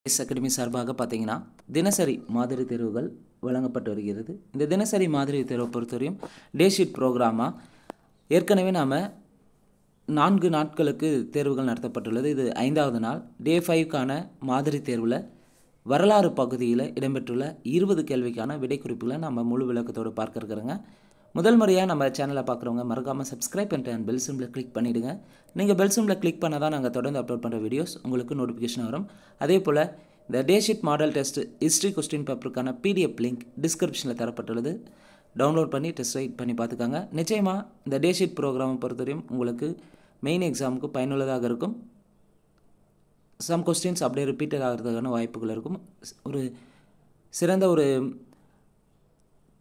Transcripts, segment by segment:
Academy சார்பாக பார்த்தீங்கன்னா தினசரி மாதிரி தேர்வுகள் வழங்கப்பட்டு வருகிறது. இந்த தினசரி மாதிரி தேர்வை பொறுத்தவரையும் டே ஷீட் ப்ரோக்ராமாக ஏற்கனவே நாம் 4 நாட்களுக்கு தேர்வுகள் நடத்தப்பட்டுள்ளது. இது 5வது நாள். டே 5க்கான மாதிரி தேர்வில் வரலாறு பகுதியில் இடம்பெற்றுள்ள 20 கேள்விக்கான விடை குறிப்புகளை நம்ம முழு விளக்கத்தோடு பார்க்க இருக்கிறோங்க. முதல் முறையாக நம்ம சேனலை பார்க்குறவங்க மறக்காமல் சப்ஸ்கிரைப் பண்ணிட்டு அண்ட் பெல் சிம்பிளை கிளிக் பண்ணிவிடுங்க. நீங்கள் பெல் சிம்பிளை கிளிக் பண்ணால் தான் நாங்கள் தொடர்ந்து அப்லோட் பண்ணுற வீடியோஸ் உங்களுக்கு நோட்டிஃபிகேஷன் வரும். அதே போல் இந்த day sheet model test history question பேப்பருக்கான பிடிஎஃப் லிங்க் டிஸ்கிரிப்ஷனில் தரப்பட்டுள்ளது. டவுன்லோட் பண்ணி டெஸ்ட் ரைட் பண்ணி பார்த்துக்காங்க. நிச்சயமாக இந்த டே ஷீட் ப்ரோக்ராமை பொறுத்தவரையும் உங்களுக்கு மெயின் எக்ஸாமுக்கு பயனுள்ளதாக இருக்கும். சம் கொஸ்டின்ஸ் அப்படியே ரிப்பீட்டட் ஆகிறதுக்கான வாய்ப்புகள் இருக்கும். ஒரு சிறந்த ஒரு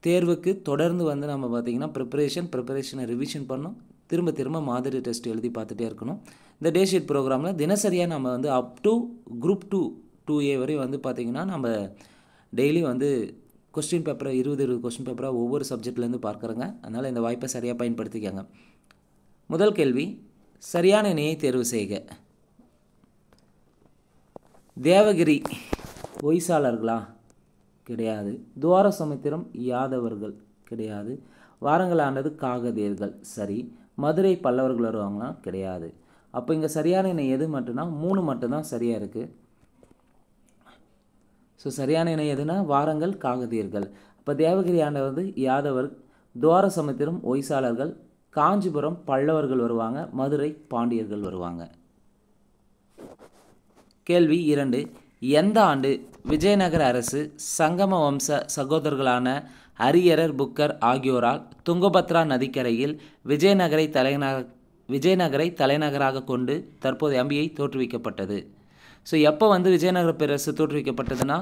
தேர்வுக்கு தொடர்ந்து வந்து நம்ம பார்த்திங்கன்னா ப்ரிப்பரேஷனை ரிவிஷன் பண்ணணும். திரும்ப மாதிரி டெஸ்ட் எழுதி பார்த்துட்டே இருக்கணும். இந்த டே ஷீட் ப்ரோக்ராமில் தினசரியாக நம்ம வந்து அப் டு குரூப் 2A வரை வந்து பார்த்திங்கன்னா நம்ம டெய்லி வந்து கொஸ்டின் பேப்பரை 20 கொஸ்டின் பேப்பராக ஒவ்வொரு சப்ஜெக்ட்லேருந்து பார்க்குறோங்க. அதனால் இந்த வாய்ப்பை சரியாக பயன்படுத்திக்கங்க. முதல் கேள்வி, சரியான இணையை தேர்வு செய்க. தேவகிரி ஒய்சாளர்களா? கிடையாது. துவாரசமுத்திரம் யாதவர்கள்? கிடையாது. வாரங்கள் ஆண்டது காகதேர்கள்? சரி. மதுரை பல்லவர்கள் வருவாங்களா? கிடையாது. அப்போ இங்கே சரியான இணை எது மட்டும்னா 3 மட்டும்தான் சரியாக இருக்குது. ஸோ சரியான இணை எதுனா வாரங்கள் காகதேர்கள். அப்போ தேவகிரி ஆண்டவர் வந்து யாதவர், துவாரசமுத்திரம் ஒய்சாளர்கள், காஞ்சிபுரம் பல்லவர்கள் வருவாங்க, மதுரை பாண்டியர்கள் வருவாங்க. கேள்வி 2, எந்த ஆண்டு விஜயநகர அரசு சங்கம வம்ச சகோதரர்களான அரியரர், புக்கர் ஆகியோரால் துங்கபத்ரா நதிக்கரையில் விஜயநகரை தலைநகராக கொண்டு தற்போது அம்பியை தோற்றுவிக்கப்பட்டது? ஸோ எப்போ வந்து விஜயநகர பேரரசு தோற்றுவிக்கப்பட்டதுன்னா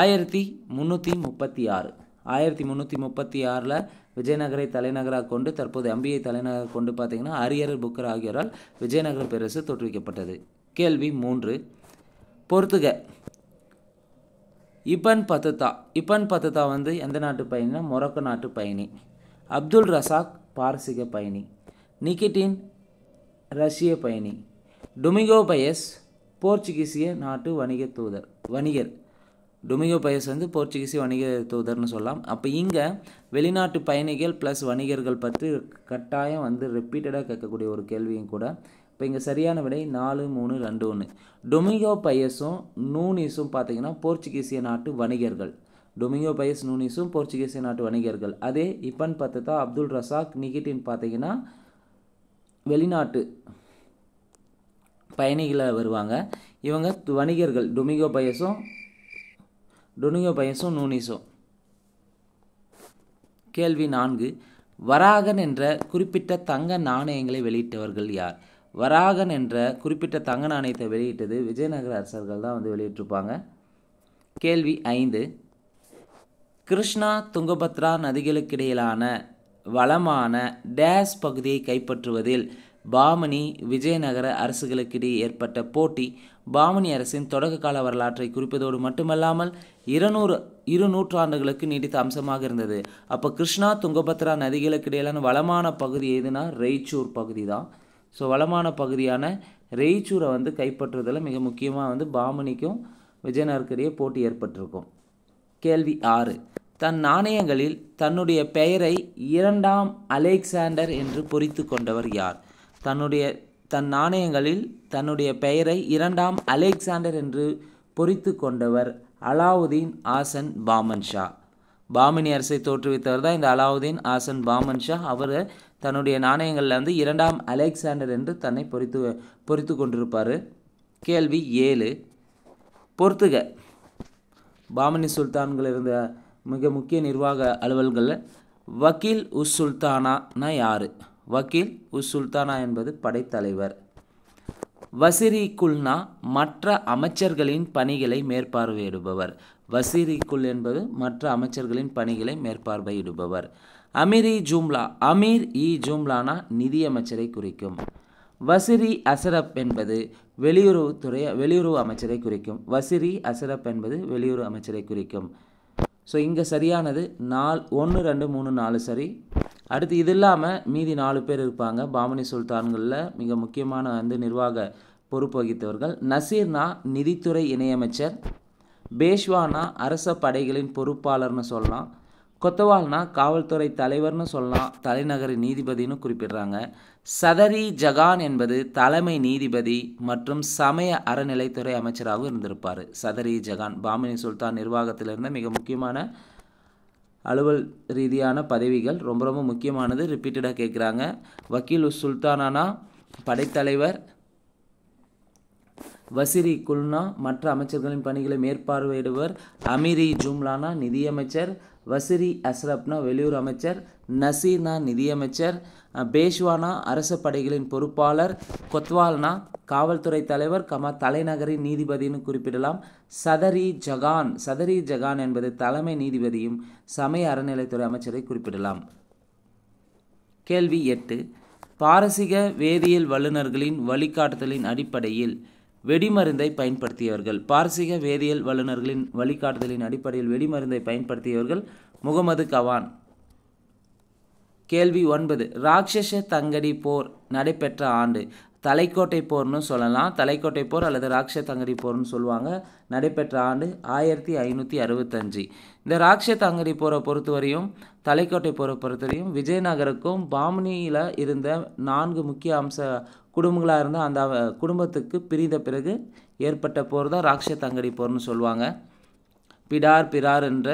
1336. 1336 விஜயநகரை தலைநகராக கொண்டு தற்போது அம்பியை தலைநகராக கொண்டு பார்த்திங்கன்னா அரியரர், புக்கர் ஆகியோரால் விஜயநகர பேரரசு தோற்றுவிக்கப்பட்டது. கேள்வி 3, பொறுத்துக. இபன் பத்துதா வந்து எந்த நாட்டு பயணினா மொரோக்கோ நாட்டு பயணி. அப்துல் ரசாக் பாரசீக பயணி. நிகிட்டின் ரஷ்ய பயணி. டொமிங்கோ பயஸ் போர்ச்சுகீசிய நாட்டு வணிகர். டொமிங்கோ பயஸ் வந்து போர்ச்சுகீசிய வணிக தூதர்னு சொல்லலாம். அப்போ இங்கே வெளிநாட்டு பயணிகள் ப்ளஸ் வணிகர்கள் பற்றி கட்டாயம் வந்து ரிப்பீட்டடாக கேட்கக்கூடிய ஒரு கேள்வியும் கூட. இப்போ இங்கே சரியான விடை 4, 3, 2, 1. டொமிங்கோ பயஸும் நூனிஸும் பார்த்திங்கன்னா போர்ச்சுகீசிய நாட்டு வணிகர்கள். டொமிங்கோ பயஸ் நூனிஸும் போர்ச்சுகீசிய நாட்டு வணிகர்கள். அதே இபன் பத்துதா, அப்துல் ரசாக், நிகிட்டின் பார்த்திங்கன்னா வெளிநாட்டு பயணிகளை வருவாங்க. இவங்க வணிகர்கள். டொமிங்கோ பயஸும் நூனிஸும். கேள்வி 4, வராகன் என்ற குறிப்பிட்ட தங்க நாணயங்களை வெளியிட்டவர்கள் யார்? வராகன் என்ற குறிப்பிட்ட தங்க நாணயத்தை வெளியிட்டது விஜயநகர அரசர்கள் தான் வந்து வெளியிட்டிருப்பாங்க. கேள்வி 5, கிருஷ்ணா துங்கபத்ரா நதிகளுக்கிடையிலான வளமான டேஸ் பகுதியை கைப்பற்றுவதில் பாமனி விஜயநகர அரசுகளுக்கிடையே ஏற்பட்ட போட்டி பாமனி அரசின் தொடக்க கால வரலாற்றை குறிப்பதோடு மட்டுமல்லாமல் 200 நூற்றாண்டுகளுக்கு நீடித்த அம்சமாக இருந்தது. அப்போ கிருஷ்ணா துங்கபத்ரா நதிகளுக்கிடையிலான வளமான பகுதி எதுனா ரெய்ச்சூர் பகுதி தான். ஸோ வளமான பகுதியான ரெய்ச்சூரை வந்து கைப்பற்றுவதில் மிக முக்கியமாக வந்து பாமனிக்கும் விஜயநகருக்கிடையே போட்டி ஏற்பட்டிருக்கும். கேள்வி 6, தன் நாணயங்களில் தன்னுடைய பெயரை 2ஆம் அலெக்சாண்டர் என்று பொறித்து கொண்டவர் யார்? தன் நாணயங்களில் தன்னுடைய பெயரை 2ஆம் அலெக்சாண்டர் என்று பொறித்து கொண்டவர் அலாவுதீன் ஆசன் பாமன் ஷா. பாமினி அரசை தோற்றுவித்தவர் தான் இந்த அலாவுதீன் ஆசன் பாமன் ஷா. அவர் தன்னுடைய நாணயங்களில் வந்து 2ஆம் அலெக்சாண்டர் என்று தன்னை பொறித்து கொண்டிருப்பார். கேள்வி 7, பொறுத்துக. பாமினி சுல்தான்கள் இருந்த மிக முக்கிய நிர்வாக அலுவல்களில் வக்கீல் உஸ் சுல்தானா யார்? வக்கீல் உஸ் சுல்தானா என்பது படைத்தலைவர். வசிரிகுல்னா மற்ற அமைச்சர்களின் பணிகளை மேற்பார்வையிடுபவர். வசிரிகுல் என்பது மற்ற அமைச்சர்களின் பணிகளை மேற்பார்வையிடுபவர். அமீர் இ ஜூம்லானா நிதியமைச்சரை குறிக்கும். வசிரி அசரப் என்பது வெளியுறவு அமைச்சரை குறிக்கும். வசிரி அசரப் என்பது வெளியுறவு அமைச்சரை குறிக்கும். ஸோ இங்கே சரியானது 1, 2, 3, 4 சரி. அடுத்து இது இல்லாமல் மீதி 4 பேர் இருப்பாங்க. பாமனி சுல்தான்களில் மிக முக்கியமான வந்து நிர்வாக பொறுப்பு வகித்தவர்கள். நசீர்னா நிதித்துறை இணையமைச்சர். பேஷ்வானா அரச படைகளின் பொறுப்பாளர்னு சொல்லலாம். கொத்தவால்னா காவல்துறை தலைவர்னு சொல்லலாம், தலைநகர நீதிபதினு குறிப்பிடுறாங்க. சதரி ஜகான் என்பது தலைமை நீதிபதி மற்றும் சமய அறநிலைத்துறை அமைச்சராகவும் இருந்திருப்பார். சதரி ஜகான் பாமினி சுல்தான் நிர்வாகத்தில் இருந்த மிக முக்கியமான அலுவல் ரீதியான பதவிகள், ரொம்ப ரொம்ப முக்கியமானது, ரிப்பீட்டடாக கேட்குறாங்க. வக்கீல் உஸ் சுல்தானானா படைத்தலைவர். வசிரி குல்னா மற்ற அமைச்சர்களின் பணிகளை மேற்பார்வையிடுவர். அமீரி ஜும்லானா நிதியமைச்சர். வசிரி அஸ்ரப்னா வெளியுறவு அமைச்சர். நசீர்னா நிதியமைச்சர். பேஷ்வானா அரச படைகளின் பொறுப்பாளர். கொத்வால்னா காவல்துறை தலைவர், தலைநகரின் நீதிபதினு குறிப்பிடலாம். சதரி ஜகான் என்பது தலைமை நீதிபதியும் சமய அறநிலைத்துறை அமைச்சரை குறிப்பிடலாம். கேள்வி 8. பாரசீக வேதியியல் வல்லுநர்களின் வழிகாட்டுதலின் அடிப்படையில் வெடிமருந்தை பயன்படுத்தியவர்கள். பாரசீக வேதியியல் வல்லுநர்களின் வழிகாட்டுதலின் அடிப்படையில் வெடிமருந்தை பயன்படுத்தியவர்கள் முகமது கவான். கேள்வி 9. ராட்சச தங்கடி போர் நடைபெற்ற ஆண்டு. தலைக்கோட்டை போர்னு சொல்லலாம், தலைக்கோட்டை போர் அல்லது ராட்சச தங்கடி போர்னு சொல்லுவாங்க. நடைபெற்ற ஆண்டு 1565. இந்த ராட்சச தங்கடி போரை பொறுத்தவரையும் தலைக்கோட்டை போரை பொறுத்தவரையும் விஜயநகருக்கும் பாமினியில் இருந்த 4 முக்கிய குடும்பங்களாக இருந்த அந்த குடும்பத்துக்கு பிரிந்த பிறகு ஏற்பட்ட போர் தான் ராட்சச தங்கடி போர்னு சொல்லுவாங்க. பிடார் என்ற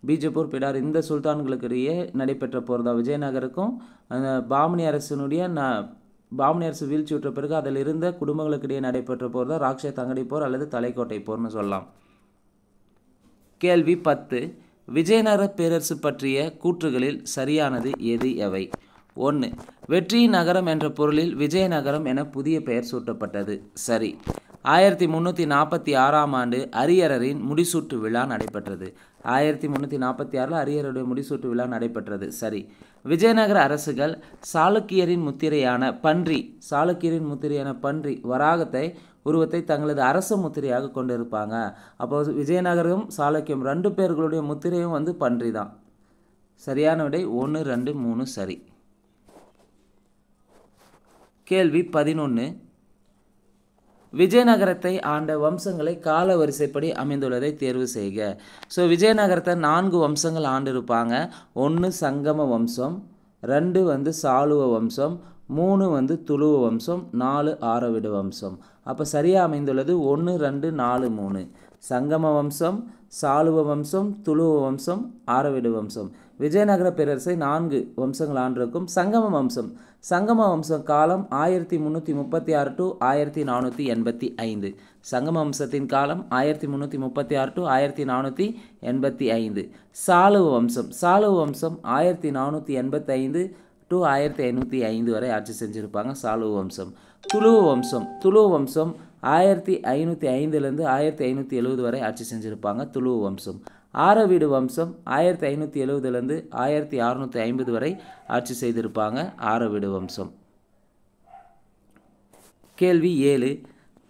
பீஜப்பூர், பிடார் இந்த சுல்தான்களுக்கு இடையே நடைபெற்ற போர் தான். விஜயநகருக்கும் அந்த பாமினி அரசு வீழ்ச்சியுற்ற பிறகு அதில் இருந்த குடும்பங்களுக்கு இடையே நடைபெற்ற போர் தான் ராட்சச தங்கடி போர் அல்லது தலைக்கோட்டை போர்னு சொல்லலாம். கேள்வி 10. விஜயநகர பேரரசு பற்றிய கூற்றுகளில் சரியானது எவை? 1. வெற்றி நகரம் என்ற பொருளில் விஜயநகரம் என புதிய பெயர் சூட்டப்பட்டது. சரி. 1346ஆம் ஆண்டு அரியரரின் முடிசூட்டு விழா நடைபெற்றது. 1346 அரியருடைய முடிசூட்டு விழா நடைபெற்றது. சரி. விஜயநகர அரசுகள் சாளுக்கியரின் முத்திரையான பன்றி வராகத்தை உருவத்தை தங்களது அரச முத்திரையாக கொண்டிருப்பாங்க. அப்போ விஜயநகரம் சாளுக்கியம் 2 பேர்களுடைய முத்திரையும் பன்றி தான். சரியான விடை 1, 2, 3 சரி. கேள்வி 11. விஜயநகரத்தை ஆண்ட வம்சங்களை கால வரிசைப்படி அமைந்துள்ளதை தேர்வு செய்க. ஸோ விஜயநகரத்தை 4 வம்சங்கள் ஆண்டிருப்பாங்க. 1 சங்கம வம்சம், 2 சாளுவ வம்சம், 3 துளுவ வம்சம், 4 ஆரவிடு வம்சம். அப்போ சரியாக அமைந்துள்ளது 1, 2, 4, 3. சங்கம வம்சம், சாளுவ வம்சம், துளுவ வம்சம், ஆரவிடு வம்சம். விஜயநகர பேரரசை 4 வம்சங்கள் ஆண்டிருக்கும். சங்கம வம்சம் காலம் 1336 to 1485. சங்கம வம்சத்தின் காலம் 1336 to 1485. சாளுவ வம்சம் 1485 to 1505 வரை ஆட்சி செஞ்சுருப்பாங்க. சாளுவ வம்சம். துளுவ வம்சம் 1505 1570 வரை ஆட்சி செஞ்சுருப்பாங்க. துளுவ வம்சம். ஆரவீடு வம்சம் 1570 1650 வரை ஆட்சி செய்திருப்பாங்க. ஆரவீடு வம்சம். கேள்வி 7.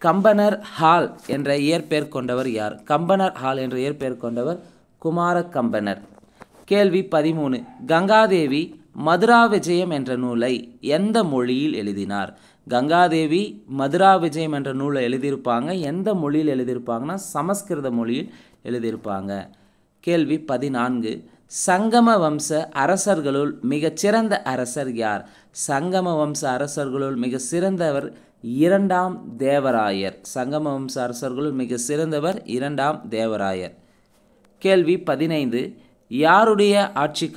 கம்பனர் ஹால் என்ற இயற்பெயர் கொண்டவர் யார்? கம்பனர் ஹால் என்ற இயற்பெயர் கொண்டவர் குமார கம்பனர். கேள்வி 13. கங்காதேவி மதுரா விஜயம் என்ற நூலை எந்த மொழியில் எழுதினார்? கங்காதேவி மதுரா விஜயம் என்ற நூலை எழுதியிருப்பாங்க. எந்த மொழியில் எழுதியிருப்பாங்கன்னா சமஸ்கிருத மொழியில் எழுதியிருப்பாங்க. கேள்வி 14. சங்கம வம்ச அரசர்களுள் மிகச்சிறந்த அரசர் யார்? சங்கம வம்ச அரசர்களுள் மிக சிறந்தவர் 2ஆம் தேவராயர். சங்கம வம்ச அரசர்களுள் மிக சிறந்தவர் 2ஆம் தேவராயர். கேள்வி 15. யாருடைய ஆட்சி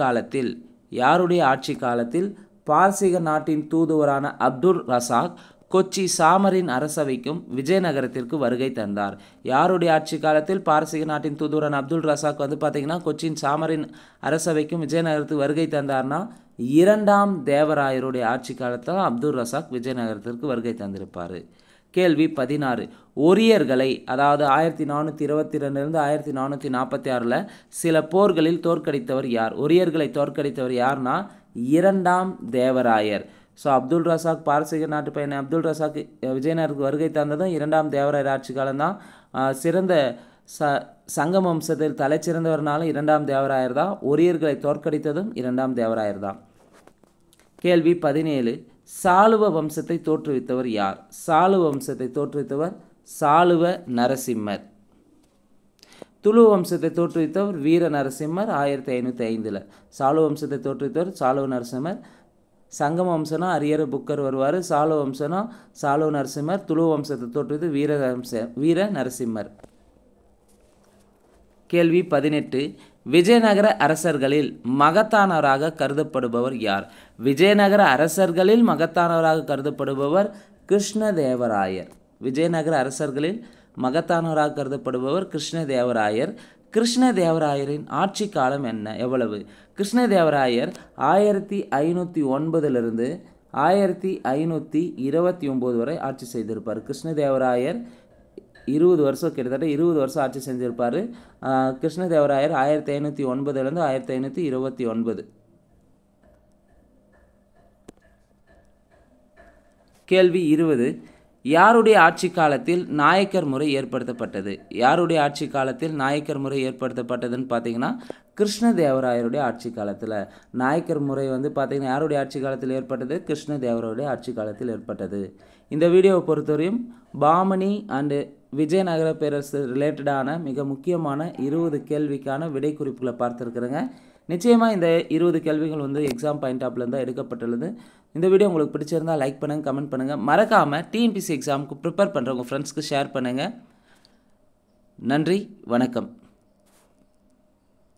காலத்தில் பாரசீக நாட்டின் தூதுவரான அப்துல் ரசாக் கொச்சி சாமரின் அரசவைக்கும் விஜயநகரத்திற்கு வருகை தந்தார்? யாருடைய ஆட்சி காலத்தில் பாரசீக நாட்டின் தூதுவரான அப்துல் ரசாக் பார்த்தீங்கன்னா கொச்சின் சாமரின் அரசவைக்கும் விஜயநகரத்துக்கு வருகை தந்தார்னா 2ஆம் தேவராயருடைய ஆட்சி காலத்தில் அப்துல் ரசாக் விஜயநகரத்திற்கு வருகை தந்திருப்பார். கேள்வி 16. ஒரியர்களை, அதாவது 1422 1446 சில போர்களில் தோற்கடித்தவர் யார்? ஒரியர்களை தோற்கடித்தவர் யார்னா 2ஆம் தேவராயர். ஸோ அப்துல் ரசாக் பாரசீக நாட்டு பையன் அப்துல் ரசாக் விஜயநகருக்கு வருகை தந்ததும் 2ஆம் தேவராயர் ஆட்சி காலம்தான். சிறந்த சங்கம் வம்சத்தில் தலைச்சிறந்தவர்னாலும் 2ஆம் தேவராயர் தான். ஒரியர்களை தோற்கடித்ததும் 2ஆம் தேவராயர் தான். கேள்வி 17. சாளுவ வம்சத்தை தோற்றுவித்தவர் யார்? சாளுவ வம்சத்தை தோற்றுவித்தவர் சாளுவ நரசிம்மர். துளு வம்சத்தை தோற்றுவித்தவர் வீர நரசிம்மர் 1505. சாளுவ வம்சத்தை தோற்றுவித்தவர் சாளுவ நரசிம்மர். சங்கம வம்சனா அரியர் புக்கர் வருவார். சாளுவ வம்சனா சாளுவ நரசிம்மர். துளு வம்சத்தை தோற்றுவித்து வீர நரசிம்மர். கேள்வி 18. விஜயநகர அரசர்களில் மகத்தானவராக கருதப்படுபவர் யார்? விஜயநகர அரசர்களில் மகத்தானவராக கருதப்படுபவர் கிருஷ்ணதேவராயர். விஜயநகர அரசர்களில் மகத்தானவராக கருதப்படுபவர் கிருஷ்ணதேவராயர். கிருஷ்ணதேவராயரின் ஆட்சி காலம் எவ்வளவு? கிருஷ்ணதேவராயர் 1509 1529 வரை ஆட்சி செய்திருப்பார். கிருஷ்ணதேவராயர் 20 வருஷம், கிட்டத்தட்ட 20 வருஷம் ஆட்சி செஞ்சிருப்பார். கிருஷ்ணதேவராயர் 1509 1529. கேள்வி 20. யாருடைய ஆட்சி காலத்தில் நாயக்கர் முறை ஏற்படுத்தப்பட்டது? யாருடைய ஆட்சி காலத்தில் நாயக்கர் முறை ஏற்படுத்தப்பட்டதுன்னு பார்த்தீங்கன்னா கிருஷ்ணதேவராயருடைய ஆட்சி காலத்தில். நாயக்கர் முறை வந்து பார்த்தீங்கன்னா யாருடைய ஆட்சி காலத்தில் ஏற்பட்டது? கிருஷ்ணதேவராயருடைய ஆட்சி காலத்தில் ஏற்பட்டது. இந்த வீடியோவை பொறுத்தவரையும் பாமணி அண்டு விஜயநகர பேரரசு ரிலேட்டடான மிக முக்கியமான 20 கேள்விக்கான விடை குறிப்புகளை பார்த்துருக்குறேங்க. நிச்சயமாக இந்த 20 கேள்விகள் வந்து எக்ஸாம் பாயிண்ட் ஆஃப்லேருந்து தான் எடுக்கப்பட்டுள்ளது. இந்த வீடியோ உங்களுக்கு பிடிச்சிருந்தால் லைக் பண்ணுங்கள், கமெண்ட் பண்ணுங்கள். மறக்காமல் டிஎன்பிஎஸ்சி எக்ஸாமுக்கு ப்ரிப்பேர் பண்ணுற உங்கள் ஃப்ரெண்ட்ஸ்க்கு ஷேர் பண்ணுங்கள். நன்றி, வணக்கம்.